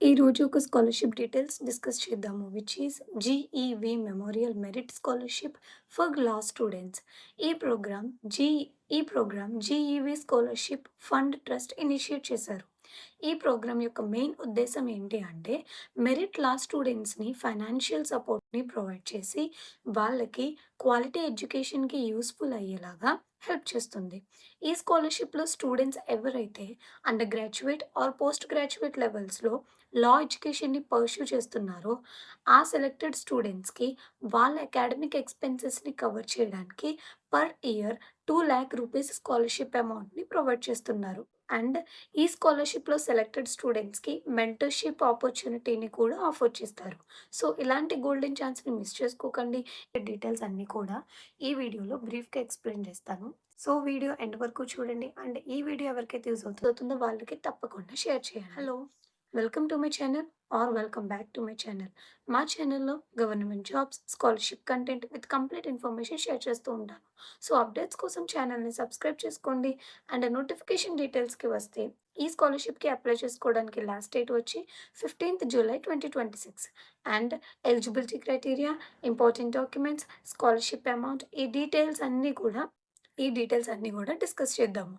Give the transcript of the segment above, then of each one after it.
ఈరోజు ఒక scholarship details discuss చేద్దాము. Which is GEV memorial merit scholarship for law students. ఈ ప్రోగ్రామ్ జీ ఈ program GEV scholarship fund trust initiate చేశారు. ఈ ప్రోగ్రామ్ యొక్క మెయిన్ ఉద్దేశ్యం ఏంటి అంటే, మెరిట్ లా స్టూడెంట్స్‌ని ఫైనాన్షియల్ సపోర్ట్‌ని ప్రొవైడ్ చేసి, వాళ్ళకి క్వాలిటీ ఎడ్యుకేషన్‌కి యూజ్‌ఫుల్ అయ్యేలాగా హెల్ప్ చేస్తుంది. ఈ స్కాలర్‌షిప్‌లో స్టూడెంట్స్ ఎవరైతే under graduate or post graduate లెవెల్స్‌లో లా ఎడ్యుకేషన్‌ని పర్స్యూ చేస్తున్నారో, ఆ సెలెక్టెడ్ స్టూడెంట్స్‌కి వాళ్ళ అకాడమిక్ ఎక్స్‌పెన్సెస్‌ని కవర్ చేయడానికి పర్ ఇయర్ 2,00,000 రూపీస్ స్కాలర్‌షిప్ అమౌంట్‌ని ప్రొవైడ్ చేస్తున్నారు. అండ్ ఈ స్కాలర్‌షిప్‌లో సెలెక్టెడ్ స్టూడెంట్స్‌కి మెంటర్‌షిప్ ఆపర్చునిటీని కూడా ఆఫర్ చేస్తారు. సో, ఇలాంటి గోల్డెన్ ఛాన్స్‌ని మిస్ చేసుకోకండి. డీటెయిల్స్ అన్నీ కూడా ఈ వీడియోలో బ్రీఫ్‌గా ఎక్స్‌ప్లెయిన్ చేస్తాను. సో, వీడియో ఎండ్ వరకు చూడండి. అండ్ ఈ వీడియో ఎవరికైతే యూజ్ అవుతుందో వాళ్ళకి తప్పకుండా షేర్ చేయండి. Hello! Welcome to my channel or welcome back to my channel. మా ఛానల్‌లో government jobs, scholarship content with complete information share చేస్తూ ఉంటాను. సో, అప్డేట్స్ కోసం ఛానల్‌ని సబ్స్క్రైబ్ చేసుకోండి. అండ్ నోటిఫికేషన్ డీటెయిల్స్‌కి వస్తే, ఈ స్కాలర్‌షిప్‌కి అప్లై చేసుకోవడానికి లాస్ట్ డేట్ వచ్చి 15th July 2026. And eligibility criteria, important documents, scholarship amount ఈ డీటెయిల్స్ అన్నీ కూడా డిస్కస్ చేద్దాము.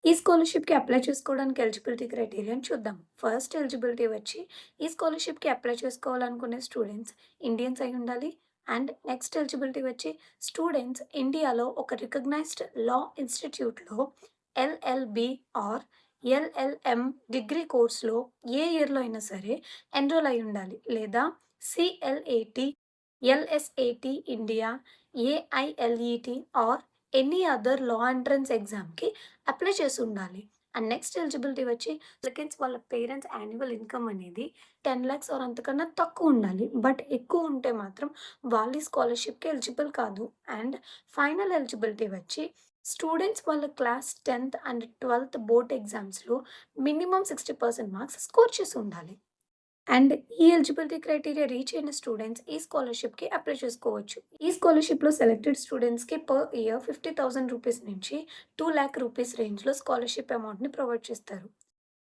ఈ స్కాలర్‌షిప్‌కి అప్లై చేసుకోవడానికి ఎలిజిబిలిటీ క్రైటీరియాని చూద్దాం. ఫస్ట్ ఎలిజిబిలిటీ వచ్చి, ఈ స్కాలర్‌షిప్‌కి అప్లై చేసుకోవాలనుకునే స్టూడెంట్స్ ఇండియన్స్ అయ్యుండాలి. అండ్ నెక్స్ట్ ఎలిజిబిలిటీ వచ్చి, స్టూడెంట్స్ ఇండియాలో ఒక రికగ్నైజ్డ్ లా ఇన్‌స్టిట్యూట్‌లో ఎల్ఎల్‌బి ఆర్ ఎల్ఎల్ఎం డిగ్రీ కోర్స్‌లో ఏ ఇయర్‌లో అయినా సరే ఎన్రోల్ అయ్యుండాలి. లేదా CLAT, LSAT India, AILET or any other law entrance ఎగ్జామ్‌కి అప్లై చేసుండాలి. అండ్ నెక్స్ట్ ఎలిజిబిలిటీ వచ్చి అప్లికెంట్స్ వాళ్ళ పేరెంట్స్ యాన్యువల్ ఇన్‌కమ్ అనేది 10,00,000 ఆర్ అంతకన్నా తక్కువుండాలి. బట్ ఎక్కువుంటే మాత్రం వాళ్ళు ఈ స్కాలర్‌షిప్‌కి ఎలిజిబుల్ కాదు. అండ్ ఫైనల్ ఎలిజిబిలిటీ వచ్చి స్టూడెంట్స్ వాళ్ళ క్లాస్ 10థ్ అండ్ 12థ్ బోర్డ్ ఎగ్జామ్స్‌లో మినిమమ్ 60% మార్క్స్ స్కోర్ చేసుండాలి. అండ్ ఈ ఎలిజిబిలిటీ క్రైటీరియా రీచ్ అయిన స్టూడెంట్స్ ఈ స్కాలర్‌షిప్‌కి అప్లై చేసుకోవచ్చు. ఈ స్కాలర్‌షిప్‌లో సెలెక్టెడ్ స్టూడెంట్స్‌కి పర్ ఇయర్ 50,000 రూపీస్ నుంచి 2,00,000 రూపీస్ రేంజ్‌లో స్కాలర్‌షిప్ అమౌంట్‌ని ప్రొవైడ్ చేస్తారు.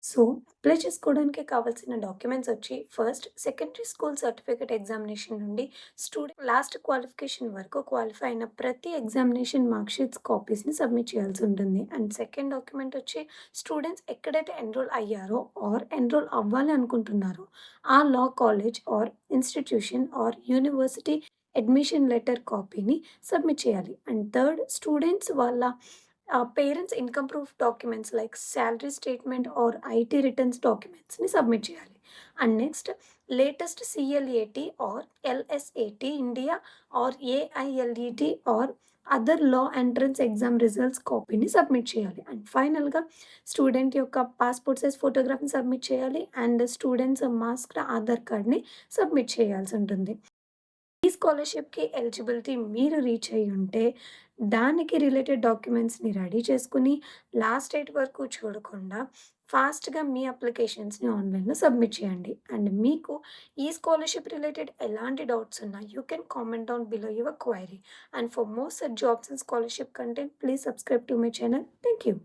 సో, అప్లై చేసుకోవడానికి కావాల్సిన డాక్యుమెంట్స్ వచ్చి first secondary school certificate examination నుండి స్టూడెంట్ లాస్ట్ క్వాలిఫికేషన్ వరకు క్వాలిఫై అయిన ప్రతి ఎగ్జామినేషన్ మార్క్ షీట్స్ కాపీస్‌ని సబ్మిట్ చేయాల్సి ఉంటుంది. అండ్ సెకండ్ డాక్యుమెంట్ వచ్చి స్టూడెంట్స్ ఎక్కడైతే ఎన్రోల్ అయ్యారో ఆర్ ఎన్రోల్ అవ్వాలి అనుకుంటున్నారో ఆ law college or institution or university admission letter కాపీని సబ్మిట్ చేయాలి. అండ్ థర్డ్ స్టూడెంట్స్ వాళ్ళ parents income proof documents like salary statement or IT returns డాక్యుమెంట్స్‌ని సబ్మిట్ చేయాలి. And next latest CLAT are ఎల్ఎస్ఏటీ India or AILET or other law entrance exam results కాపీని submit చేయాలి. And ఫైనల్‌గా student యొక్క passport size ఫోటోగ్రాఫ్‌ని submit చేయాలి. And students masked Aadhaar కార్డ్‌ని submit చేయాల్సి ఉంటుంది. ఈ స్కాలర్‌షిప్‌కి ఎలిజిబిలిటీ మీరు రీచ్ అయ్యుంటే, దానికి రిలేటెడ్ డాక్యుమెంట్స్‌ని రెడీ చేసుకొని, లాస్ట్ డేట్ వరకు చూడకుండా ఫాస్ట్‌గా మీ అప్లికేషన్స్‌ని ఆన్‌లైన్‌లో సబ్మిట్ చేయండి. అండ్ మీకు ఈ స్కాలర్‌షిప్ రిలేటెడ్ ఎలాంటి డౌట్స్ ఉన్నా, you can comment down below your query. And for more such jobs and scholarship content, please subscribe to my channel. Thank you.